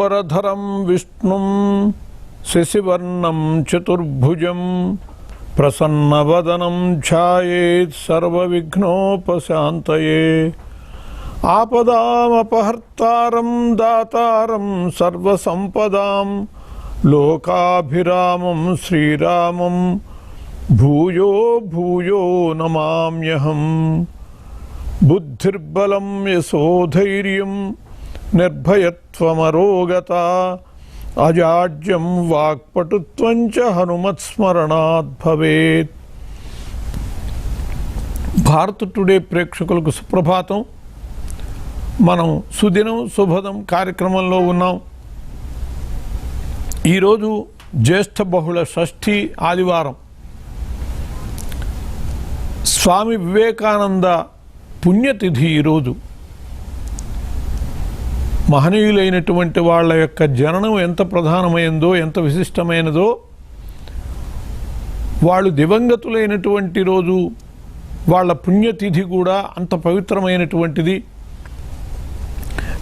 శుక్లాంబరధరం విష్ణుం శశివర్ణం చతుర్భుజం ప్రసన్నవదనం ఛాయేత్ సర్వవిఘ్నోపశాంతయే ఆపదామపహర్తారం దాతారం సర్వసంపదాం లోకాభిరామం శ్రీరామం భూయో భూయో నమామ్యహం. బుద్ధిర్బలం యశోధైర్యం నిర్భయత్వమరోగత అజాడ్యం వాక్పటుత్వం చ హనుమత్స్మరణాత్ భవేత్. భారత్ టుడే ప్రేక్షకులకు సుప్రభాతం. మనం సుదినం శుభదం కార్యక్రమంలో ఉన్నాం. ఈరోజు జ్యేష్ఠ బహుళ షష్ఠి ఆదివారం. స్వామి వివేకానంద పుణ్యతిథి. ఈరోజు మహనీయులైనటువంటి వాళ్ళ యొక్క జననం ఎంత ప్రధానమైందో, ఎంత విశిష్టమైనదో, వాళ్ళు దివంగతులైనటువంటి రోజు వాళ్ళ పుణ్యతిథి కూడా అంత పవిత్రమైనటువంటిది.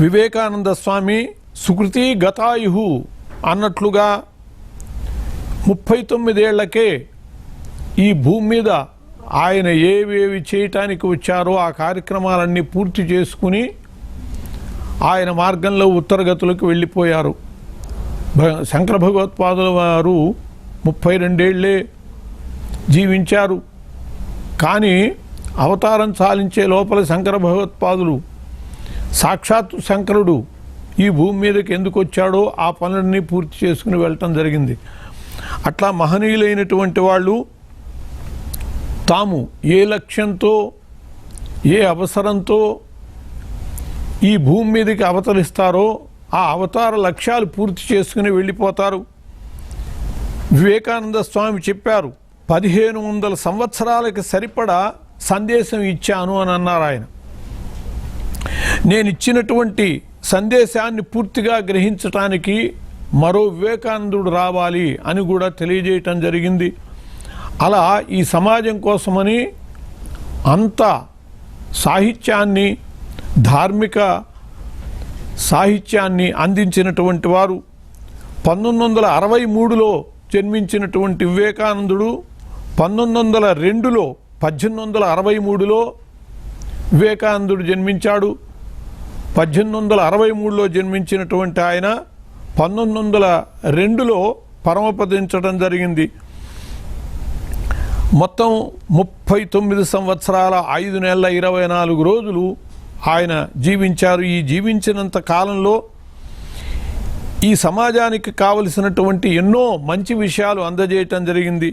వివేకానంద స్వామి సుకృతి గతాయు అన్నట్లుగా 39 ఏళ్లకే ఈ భూమి మీద ఆయన ఏవేవి చేయటానికి వచ్చారో ఆ కార్యక్రమాలన్నీ పూర్తి చేసుకుని ఆయన మార్గంలో ఉత్తరగతులకు వెళ్ళిపోయారు. శంకర భగవత్పాదుల వారు 32 ఏళ్లే జీవించారు. కానీ అవతారం చాలించే లోపల శంకర భగవత్పాదులు సాక్షాత్తు శంకరుడు ఈ భూమి మీదకి ఎందుకు వచ్చాడో ఆ పనులన్నీ పూర్తి చేసుకుని వెళ్ళటం జరిగింది. అట్లా మహనీయులైనటువంటి వాళ్ళు తాము ఏ లక్ష్యంతో, ఏ అవసరంతో ఈ భూమి మీదకి అవతరిస్తారో ఆ అవతార లక్ష్యాలు పూర్తి చేసుకుని వెళ్ళిపోతారు. వివేకానంద స్వామి చెప్పారు, 1500 సంవత్సరాలకి సరిపడా సందేశం ఇచ్చాను అని అన్నారు ఆయన. నేను ఇచ్చినటువంటి సందేశాన్ని పూర్తిగా గ్రహించటానికి మరో వివేకానందుడు రావాలి అని కూడా తెలియజేయటం జరిగింది. అలా ఈ సమాజం కోసమని అంత సాహిత్యాన్ని, ధార్మిక సాహిత్యాన్ని అందించినటువంటి వారు. 1963లో జన్మించినటువంటి వివేకానందుడు 1902లో 1863లో వివేకానందుడు జన్మించాడు. 1863లో జన్మించినటువంటి ఆయన 1902లో పరమపదించడం జరిగింది. మొత్తం 39 సంవత్సరాల 5 నెలల 24 రోజులు ఆయన జీవించారు. ఈ జీవించినంత కాలంలో ఈ సమాజానికి కావలసినటువంటి ఎన్నో మంచి విషయాలు అందజేయటం జరిగింది.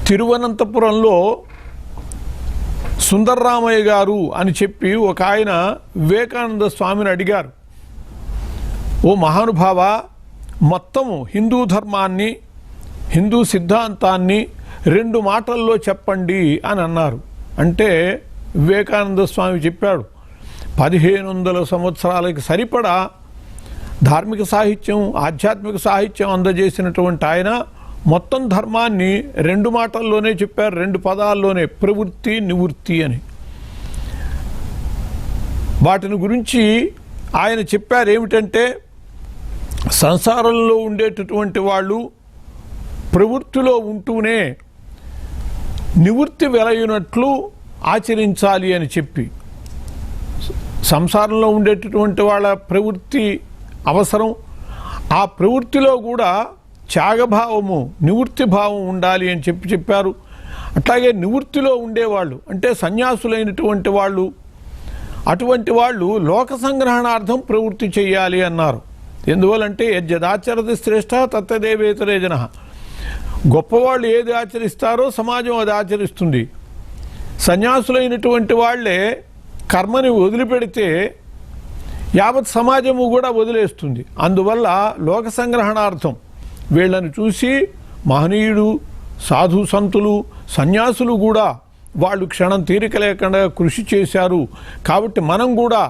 తిరువనంతపురంలో సుందర్రామయ్య గారు అని చెప్పి ఒక ఆయన వివేకానంద స్వామిని అడిగారు, ఓ మహానుభావ, మొత్తము హిందూ ధర్మాన్ని, హిందూ సిద్ధాంతాన్ని 2 మాటల్లో చెప్పండి అని అన్నారు. అంటే వివేకానంద స్వామి చెప్పాడు, 1500 సంవత్సరాలకి సరిపడా ధార్మిక సాహిత్యం, ఆధ్యాత్మిక సాహిత్యం అందజేసినటువంటి ఆయన మొత్తం ధర్మాన్ని 2 మాటల్లోనే చెప్పారు, 2 పదాల్లోనే, ప్రవృత్తి నివృత్తి అని. వాటిని గురించి ఆయన చెప్పారు ఏమిటంటే, సంసారంలో ఉండేటటువంటి వాళ్ళు ప్రవృత్తిలో ఉంటూనే నివృత్తి వెలయునట్లు ఆచరించాలి అని చెప్పి, సంసారంలో ఉండేటటువంటి వాళ్ళ ప్రవృత్తి అవసరం, ఆ ప్రవృత్తిలో కూడా త్యాగభావము, నివృత్తి భావం ఉండాలి అని చెప్పారు. అట్లాగే నివృత్తిలో ఉండేవాళ్ళు అంటే సన్యాసులైనటువంటి వాళ్ళు, అటువంటి వాళ్ళు లోక సంగ్రహణార్థం ప్రవృత్తి చేయాలి అన్నారు. ఎందువల్లంటే యజ్జదాచరతి శ్రేష్ఠ తత్తదేవేతరే జనః. గొప్పవాళ్ళు ఏది ఆచరిస్తారో సమాజం అది ఆచరిస్తుంది. సన్యాసులైనటువంటి వాళ్ళే కర్మని వదిలిపెడితే యావత్ సమాజము కూడా వదిలేస్తుంది. అందువల్ల లోక సంగ్రహణార్థం వీళ్ళని చూసి మహనీయుడు, సాధు సంతులు, సన్యాసులు కూడా వాళ్ళు క్షణం తీరిక లేకుండా కృషి చేశారు. కాబట్టి మనం కూడా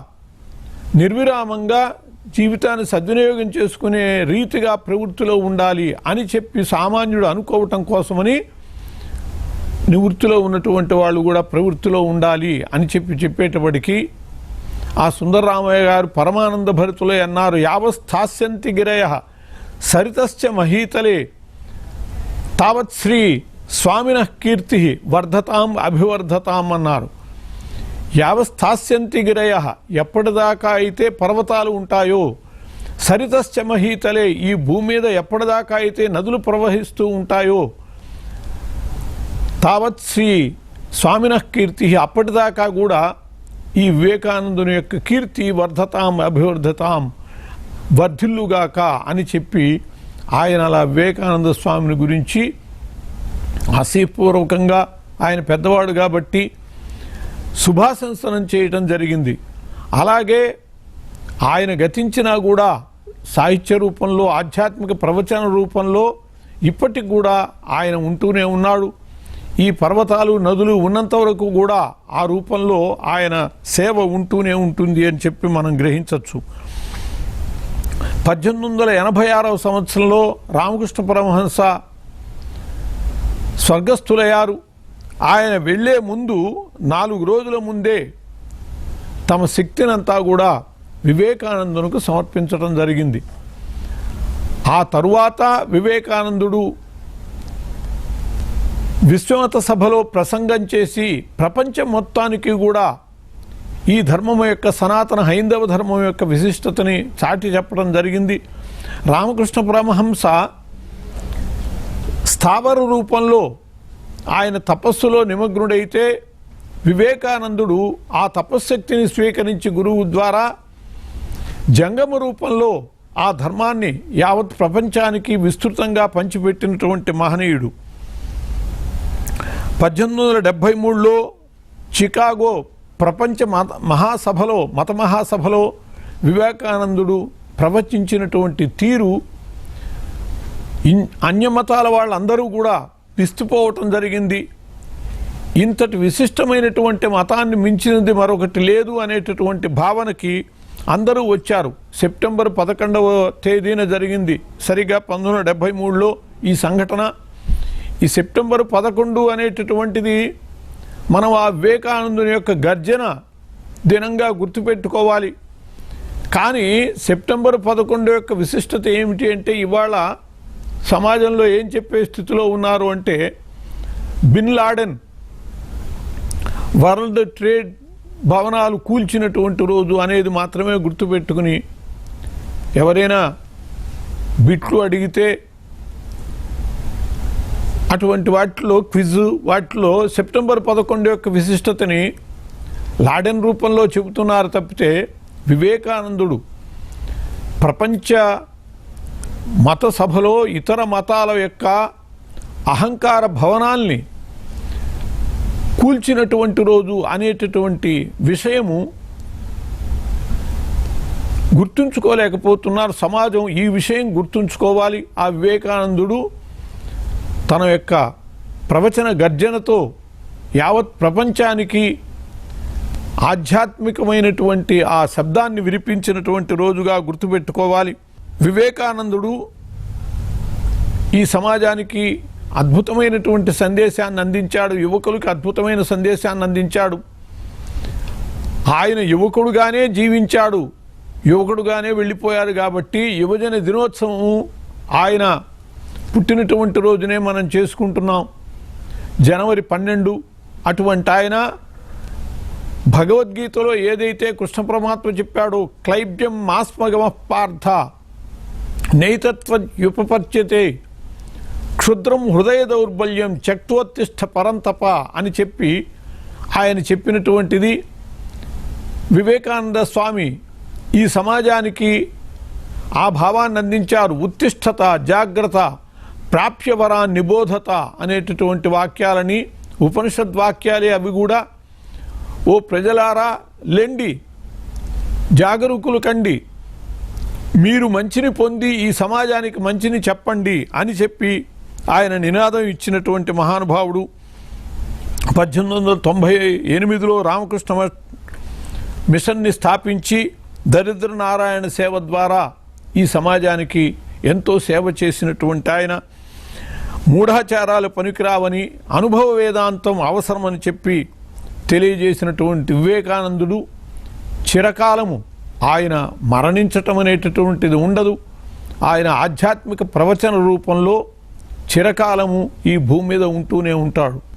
నిర్విరామంగా జీవితాన్ని సద్వినియోగం చేసుకునే రీతిగా ప్రవృత్తిలో ఉండాలి అని చెప్పి సామాన్యుడు అనుకోవటం కోసమని నివృత్తిలో ఉన్నటువంటి వాళ్ళు కూడా ప్రవృత్తిలో ఉండాలి అని చెప్పేటప్పటికీ ఆ సుందరరామయ్య గారు పరమానంద భరితులై అన్నారు, యావస్థాస్యంతి గిరయ సరితశ్చ మహీతలే తావత్ శ్రీ స్వామినః కీర్తి వర్ధతాం అభివర్ధతాం అన్నారు. యావస్థాస్యంతి గిరయ, ఎప్పటిదాకా అయితే పర్వతాలు ఉంటాయో, సరితశ్చ మహీతలే, ఈ భూమి మీద ఎప్పటిదాకా అయితే నదులు ప్రవహిస్తూ ఉంటాయో, తావత్ శ్రీ స్వామినః కీర్తి, అప్పటిదాకా కూడా ఈ వివేకానందుని యొక్క కీర్తి వర్ధతాం అభివర్ధతాం, వర్ధిల్లుగాక అని చెప్పి ఆయన అలా వివేకానంద స్వామిని గురించి ఆశయపూర్వకంగా, ఆయన పెద్దవాడు కాబట్టి శుభాశంసనం చేయటం జరిగింది. అలాగే ఆయన గతించినా కూడా సాహిత్య రూపంలో, ఆధ్యాత్మిక ప్రవచన రూపంలో ఇప్పటికి కూడా ఆయన ఉంటూనే ఉన్నాడు. ఈ పర్వతాలు నదులు ఉన్నంత వరకు కూడా ఆ రూపంలో ఆయన సేవ ఉంటూనే ఉంటుంది అని చెప్పి మనం గ్రహించవచ్చు. 1886 సంవత్సరంలో రామకృష్ణ పరమహంస స్వర్గస్థులయ్యారు. ఆయన వెళ్ళే ముందు 4 రోజుల ముందే తమ శక్తినంతా కూడా వివేకానందునికి సమర్పించడం జరిగింది. ఆ తరువాత వివేకానందుడు విశ్వమత సభలో ప్రసంగం చేసి ప్రపంచం మొత్తానికి కూడా ఈ ధర్మం యొక్క, సనాతన హైందవ ధర్మం యొక్క విశిష్టతని చాటి చెప్పడం జరిగింది. రామకృష్ణ పరమహంస స్థావర రూపంలో ఆయన తపస్సులో నిమగ్నుడైతే, వివేకానందుడు ఆ తపశ్శక్తిని స్వీకరించి గురువు ద్వారా జంగమ రూపంలో ఆ ధర్మాన్ని యావత్ ప్రపంచానికి విస్తృతంగా పంచిపెట్టినటువంటి మహనీయుడు. 1873లో చికాగో ప్రపంచ మత మహాసభలో వివేకానందుడు ప్రవచించినటువంటి తీరు అన్యమతాల వాళ్ళందరూ కూడా విస్తుపోవటం జరిగింది. ఇంతటి విశిష్టమైనటువంటి మతాన్ని మించినది మరొకటి లేదు అనేటటువంటి భావనకి అందరూ వచ్చారు. సెప్టెంబర్ 11వ తేదీన జరిగింది సరిగా 1973లో ఈ సంఘటన. ఈ సెప్టెంబర్ 11 అనేటటువంటిది మనం ఆ వివేకానందుని యొక్క గర్జన దినంగా గుర్తుపెట్టుకోవాలి. కానీ సెప్టెంబర్ 11 యొక్క విశిష్టత ఏమిటి అంటే, ఇవాళ సమాజంలో ఏం చెప్పే స్థితిలో ఉన్నారు అంటే, బిన్ లాడెన్ వరల్డ్ ట్రేడ్ భవనాలు కూల్చినటువంటి రోజు అనేది మాత్రమే గుర్తుపెట్టుకుని ఎవరైనా బిట్లు అడిగితే అటువంటి వాటిలో క్విజ్ వాటిలో సెప్టెంబర్ 11 యొక్క విశిష్టతని లాడెన్ రూపంలో చెబుతున్నారు తప్పితే, వివేకానందుడు ప్రపంచ మత సభలో ఇతర మతాల యొక్క అహంకార భవనాల్ని కూల్చినటువంటి రోజు అనేటటువంటి విషయము గుర్తుంచుకోలేకపోతున్నారు సమాజం. ఈ విషయం గుర్తుంచుకోవాలి. ఆ వివేకానందుడు తన యొక్క ప్రవచన గర్జనతో యావత్ ప్రపంచానికి ఆధ్యాత్మికమైనటువంటి ఆ శబ్దాన్ని వినిపించినటువంటి రోజుగా గుర్తుపెట్టుకోవాలి. వివేకానందుడు ఈ సమాజానికి అద్భుతమైనటువంటి సందేశాన్ని అందించాడు. యువకులకు అద్భుతమైన సందేశాన్ని అందించాడు. ఆయన యువకుడుగానే జీవించాడు, యువకుడుగానే వెళ్ళిపోయారు. కాబట్టి యువజన దినోత్సవం ఆయన పుట్టినటువంటి రోజునే మనం చేసుకుంటున్నాం, జనవరి 12. అటువంటి ఆయన భగవద్గీతలో ఏదైతే కృష్ణ పరమాత్మ చెప్పాడో, క్లైబ్యం మాస్మగమ పార్థ నైతత్వయుపపర్చ్యతే క్షుద్రం హృదయ దౌర్బల్యం చక్తోత్తిష్ట పరంతప అని చెప్పి ఆయన చెప్పినటువంటిది వివేకానంద స్వామి ఈ సమాజానికి ఆ భావాన్ని అందించారు. ఉత్తిష్టత, జాగ్రత్త, ప్రాప్యవరా నిబోధత అనేటటువంటి వాక్యాలని, ఉపనిషద్ వాక్యాలే అవి కూడా. ఓ ప్రజలారా లెండి, జాగరూకులు కండి, మీరు మంచిని పొంది ఈ సమాజానికి మంచిని చెప్పండి అని చెప్పి ఆయన నినాదం ఇచ్చినటువంటి మహానుభావుడు. 1898లో రామకృష్ణ మిషన్ని స్థాపించి దరిద్ర నారాయణ సేవ ద్వారా ఈ సమాజానికి ఎంతో సేవ చేసినటువంటి ఆయన, మూఢాచారాలు పనికిరావని, అనుభవ వేదాంతం అవసరమని చెప్పి తెలియజేసినటువంటి వివేకానందుడు చిరకాలము ఆయన మరణించటం అనేటటువంటిది ఉండదు. ఆయన ఆధ్యాత్మిక ప్రవచన రూపంలో చిరకాలము ఈ భూమి మీద ఉంటూనే ఉంటాడు.